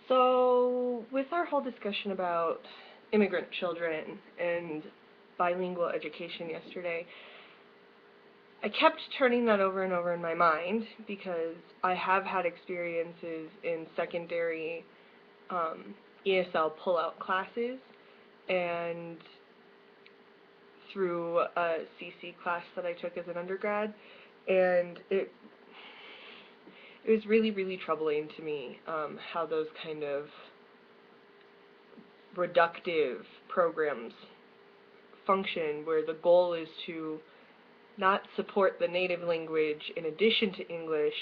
So, with our whole discussion about immigrant children and bilingual education yesterday, I kept turning that over and over in my mind because I have had experiences in secondary ESL pull-out classes and through a CC class that I took as an undergrad, and it was really, really troubling to me how those kind of reductive programs function, where the goal is to not support the native language in addition to English,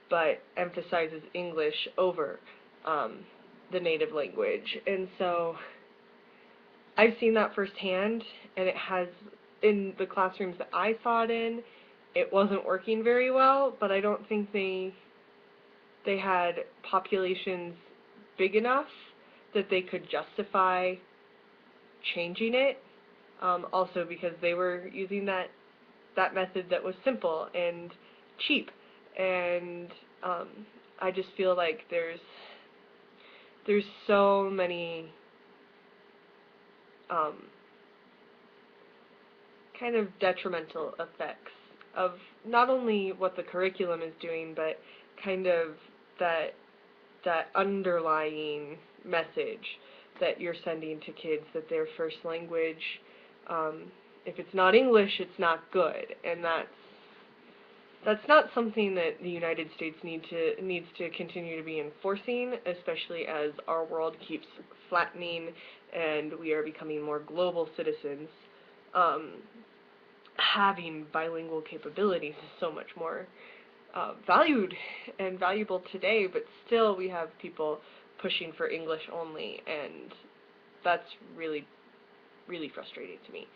but emphasizes English over the native language. And so I've seen that firsthand, and it has, in the classrooms that I saw it in, it wasn't working very well, but I don't think they had populations big enough that they could justify changing it. Also because they were using that method that was simple and cheap, and I just feel like there's so many kind of detrimental effects of not only what the curriculum is doing, but kind of that underlying message that you're sending to kids, that their first language, if it's not English, it's not good, and that's not something that the United States needs to continue to be enforcing, especially as our world keeps flattening and we are becoming more global citizens. Having bilingual capabilities is so much more valued and valuable today, but still we have people pushing for English only, and that's really, really frustrating to me.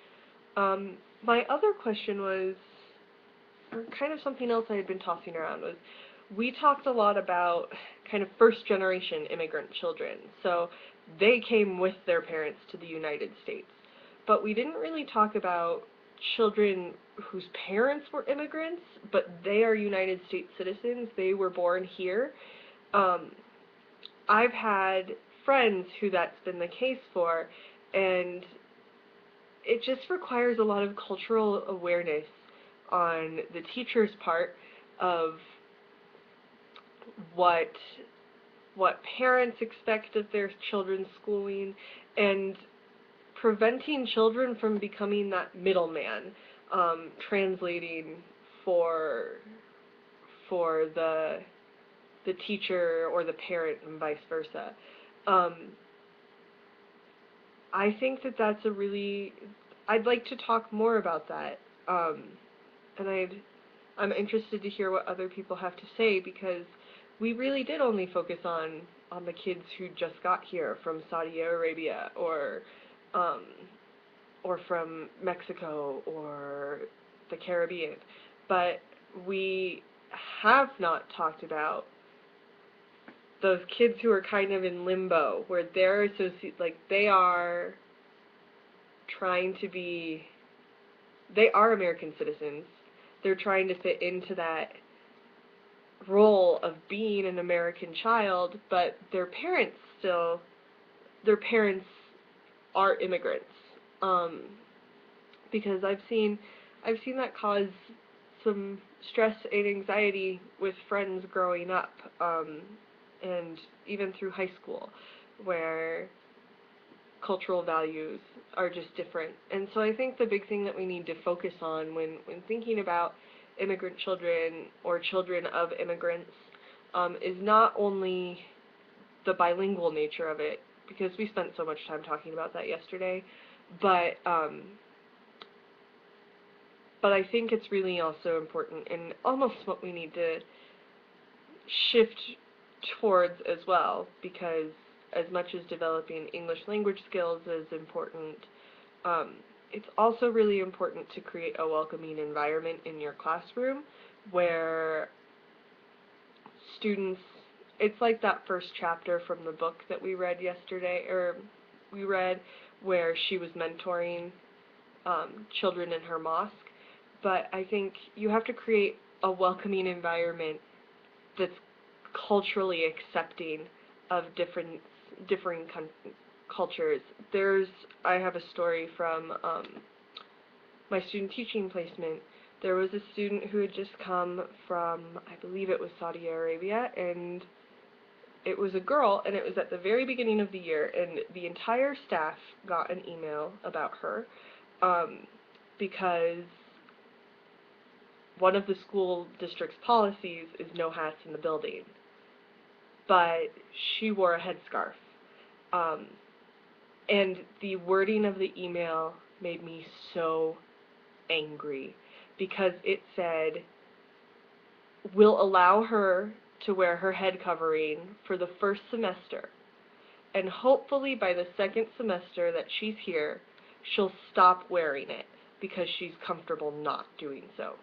My other question was, or kind of something else I had been tossing around, was we talked a lot about kind of first-generation immigrant children. So they came with their parents to the United States. But we didn't really talk about children whose parents were immigrants, but they are United States citizens. They were born here. I've had friends who that's been the case for, and it just requires a lot of cultural awareness on the teacher's part of what parents expect of their children's schooling, and preventing children from becoming that middleman, translating for the teacher or the parent and vice versa. I think that's a really, I'd like to talk more about that, and I'm interested to hear what other people have to say, because we really did only focus on the kids who just got here from Saudi Arabia or from Mexico or the Caribbean, but we have not talked about those kids who are kind of in limbo, where they're they are trying to be, they are American citizens. They're trying to fit into that role of being an American child, but their parents are immigrants. Because I've seen that cause some stress and anxiety with friends growing up, and even through high school, where cultural values are just different. And so I think the big thing that we need to focus on when thinking about immigrant children or children of immigrants is not only the bilingual nature of it, because we spent so much time talking about that yesterday, but I think it's really also important, and almost what we need to shift towards as well, because as much as developing English language skills is important, it's also really important to create a welcoming environment in your classroom where students, it's like that first chapter from the book that we read yesterday, where she was mentoring children in her mosque. But I think you have to create a welcoming environment that's culturally accepting of differing cultures. I have a story from my student teaching placement. There was a student who had just come from, I believe it was Saudi Arabia, and it was a girl, and it was at the very beginning of the year, and the entire staff got an email about her because one of the school district's policies is no hats in the building, but she wore a headscarf. And the wording of the email made me so angry because it said, "We'll allow her to wear her head covering for the first semester, and hopefully by the second semester that she's here, she'll stop wearing it because she's comfortable not doing so."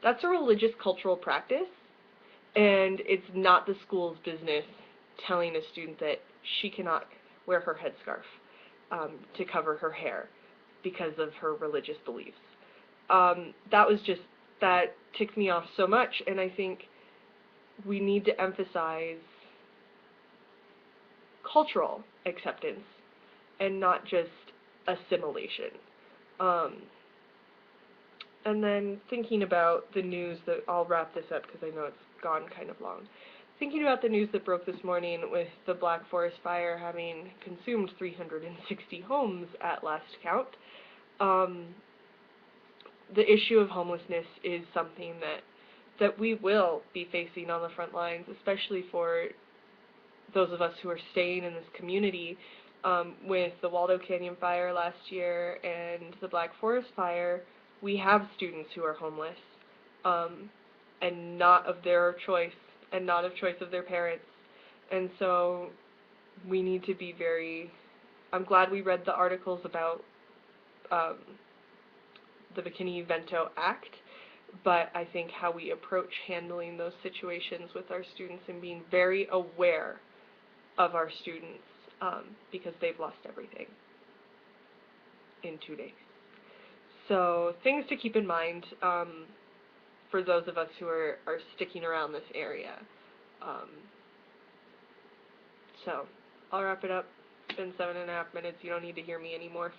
That's a religious cultural practice, and it's not the school's business telling a student that she cannot wear her headscarf to cover her hair because of her religious beliefs. That ticked me off so much, and I think we need to emphasize cultural acceptance and not just assimilation. And then thinking about the news that, I'll wrap this up because I know it's gone kind of long. Thinking about the news that broke this morning with the Black Forest fire having consumed 360 homes at last count, the issue of homelessness is something that we will be facing on the front lines, especially for those of us who are staying in this community. With the Waldo Canyon fire last year and the Black Forest fire, we have students who are homeless, and not of their choice, and not of choice of their parents. And so we need to be I'm glad we read the articles about the McKinney-Vento Act, but I think how we approach handling those situations with our students and being very aware of our students, because they've lost everything in 2 days. So things to keep in mind for those of us who are sticking around this area. So I'll wrap it up. It's been 7.5 minutes. You don't need to hear me anymore.